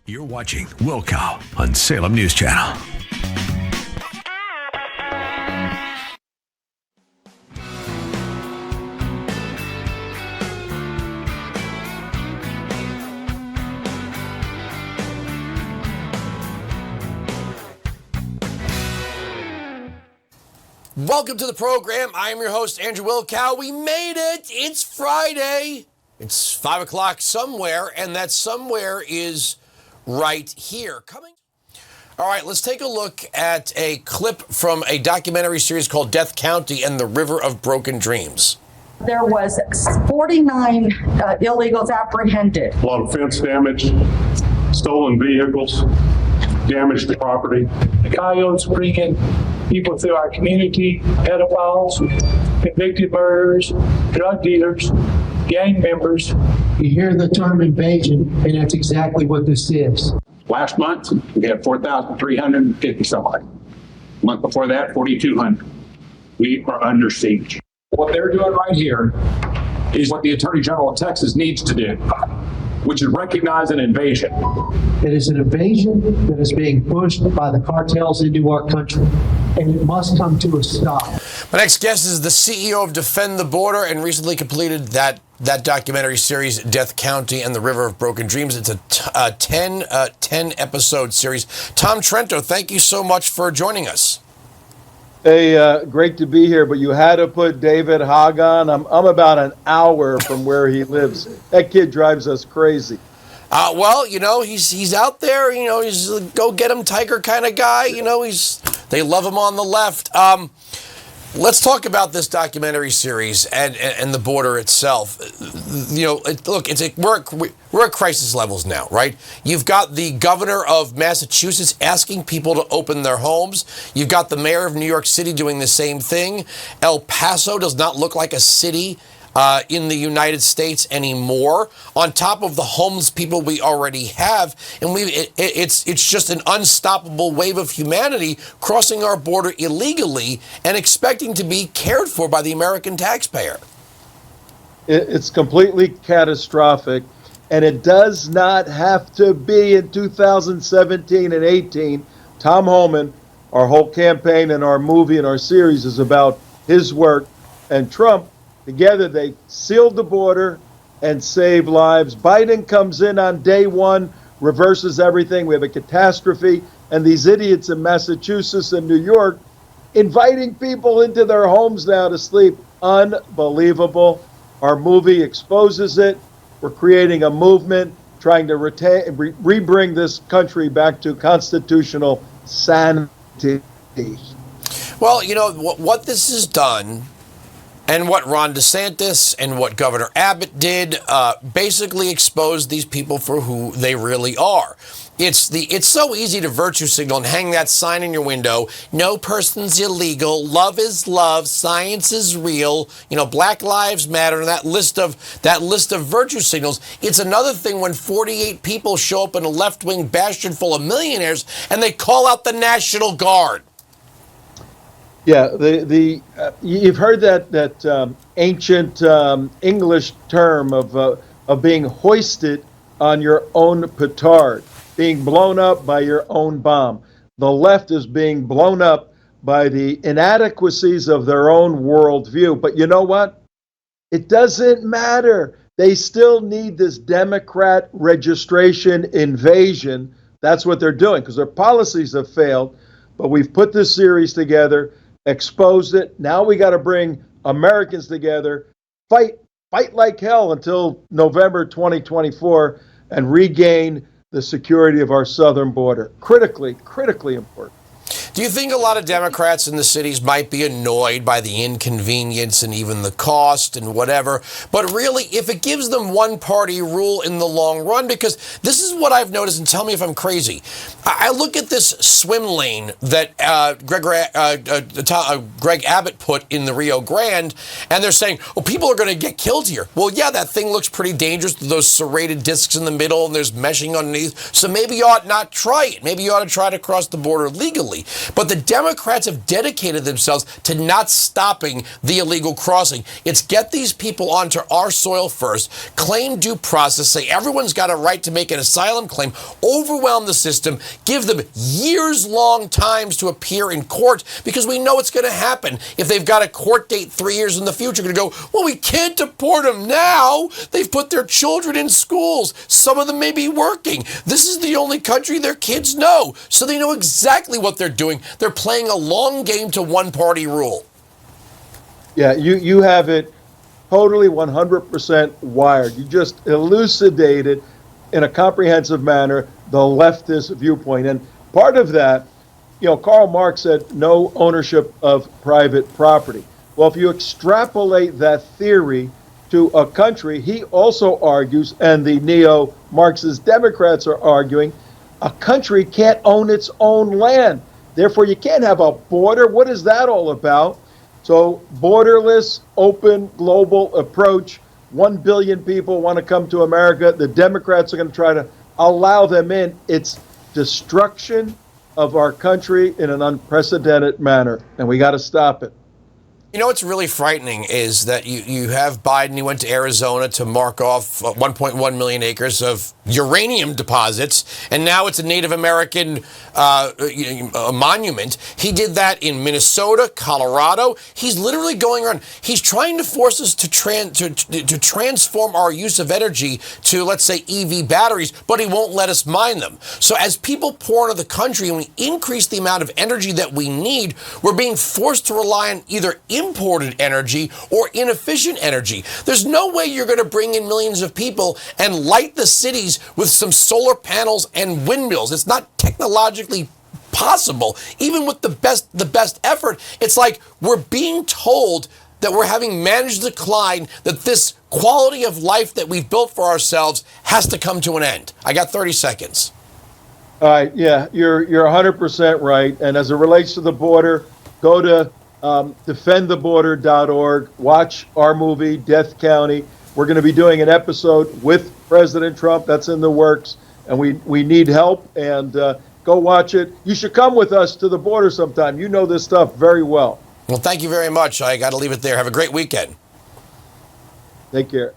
You're watching Wilkow on Salem News Channel. Welcome to the program. I am your host, Andrew Wilkow. We made it. It's Friday. It's 5 o'clock somewhere, and that somewhere is right here. All right, let's take a look at a clip from a documentary series called Death County and the River of Broken Dreams. There was 49 illegals apprehended. A lot of fence damage, stolen vehicles, damage to property. The coyotes bring in people through our community, pedophiles, convicted murderers, drug dealers, gang members. You hear the term invasion, and that's exactly what this is. Last month, we had 4,350 somebody. Month before that, 4,200. We are under siege. What they're doing right here is what the Attorney General of Texas needs to do, which is recognize an invasion. It is an invasion that is being pushed by the cartels into our country, and it must come to a stop. My next guest is the CEO of Defend the Border and recently completed that documentary series, Death County and the River of Broken Dreams. It's a 10 episode series. Tom Trento, thank you so much for joining us. Hey, great to be here, but you had to put David Hogg on. I'm about an hour from where he lives. That kid drives us crazy. Well, you know, he's out there, you know, he's a go get him tiger kind of guy, you know, they love him on the left. Let's talk about this documentary series and the border itself. You know, look, we're at crisis levels now, right? You've got the governor of Massachusetts asking people to open their homes. You've got the mayor of New York City doing the same thing. El Paso does not look like a city in the United States anymore, on top of the homeless people we already have. And it's just an unstoppable wave of humanity crossing our border illegally and expecting to be cared for by the American taxpayer. It's completely catastrophic, and it does not have to be in 2017 and 18. Tom Homan, our whole campaign and our movie and our series is about his work, and Trump. Together, they sealed the border and saved lives. Biden comes in on day one, reverses everything. We have a catastrophe. And these idiots in Massachusetts and New York inviting people into their homes now to sleep. Unbelievable. Our movie exposes it. We're creating a movement trying to re-bring this country back to constitutional sanity. Well, you know, what this has done, and what Ron DeSantis and what Governor Abbott did basically exposed these people for who they really are. It's so easy to virtue signal and hang that sign in your window. No person's illegal. Love is love. Science is real. You know, Black Lives Matter. And that list of virtue signals. It's another thing when 48 people show up in a left-wing bastion full of millionaires and they call out the National Guard. Yeah, you've heard that ancient English term of being hoisted on your own petard, being blown up by your own bomb. The left is being blown up by the inadequacies of their own worldview. But you know what? It doesn't matter. They still need this Democrat registration invasion. That's what they're doing because their policies have failed. But we've put this series together, exposed it. Now we got to bring Americans together, fight like hell until November 2024 and regain the security of our southern border. Critically important. Do you think a lot of Democrats in the cities might be annoyed by the inconvenience and even the cost and whatever? But really, if it gives them one-party rule in the long run, because this is what I've noticed, and tell me if I'm crazy. I look at this swim lane that Greg Abbott put in the Rio Grande, and they're saying, well, people are going to get killed here. Well, yeah, that thing looks pretty dangerous with those serrated discs in the middle, and there's meshing underneath. So maybe you ought not try it. Maybe you ought to try to cross the border legally. But the Democrats have dedicated themselves to not stopping the illegal crossing. It's get these people onto our soil first, claim due process, say everyone's got a right to make an asylum claim, overwhelm the system, give them years-long times to appear in court, because we know it's going to happen. If they've got a court date 3 years in the future, going to go, well, we can't deport them now. They've put their children in schools. Some of them may be working. This is the only country their kids know. So they know exactly what they're doing. They're playing a long game to one-party rule. Yeah, you have it totally 100% wired. You just elucidated in a comprehensive manner the leftist viewpoint. And part of that, Karl Marx said no ownership of private property. Well, if you extrapolate that theory to a country, he also argues, and the neo-Marxist Democrats are arguing, a country can't own its own land. Therefore, you can't have a border. What is that all about? So, borderless, open, global approach. 1 billion people want to come to America. The Democrats are going to try to allow them in. It's destruction of our country in an unprecedented manner, and we got to stop it. You know what's really frightening is that you have Biden. He went to Arizona to mark off 1.1 million acres of uranium deposits, and now it's a Native American monument. He did that in Minnesota, Colorado. He's literally going around. He's trying to force us to transform our use of energy to, let's say, EV batteries, but he won't let us mine them. So as people pour into the country and we increase the amount of energy that we need, we're being forced to rely on either imported energy or inefficient energy. There's no way you're going to bring in millions of people and light the cities with some solar panels and windmills. It's not technologically possible. Even with the best effort, it's like we're being told that we're having managed decline, that this quality of life that we've built for ourselves has to come to an end. I got 30 seconds. All right, yeah, you're 100% right. And as it relates to the border, go to defendtheborder.org. Watch our movie, Death County. We're going to be doing an episode with President Trump. That's in the works, and we need help. And go watch it. You should come with us to the border sometime. You know this stuff very well. Well, thank you very much. I got to leave it there. Have a great weekend. Take care.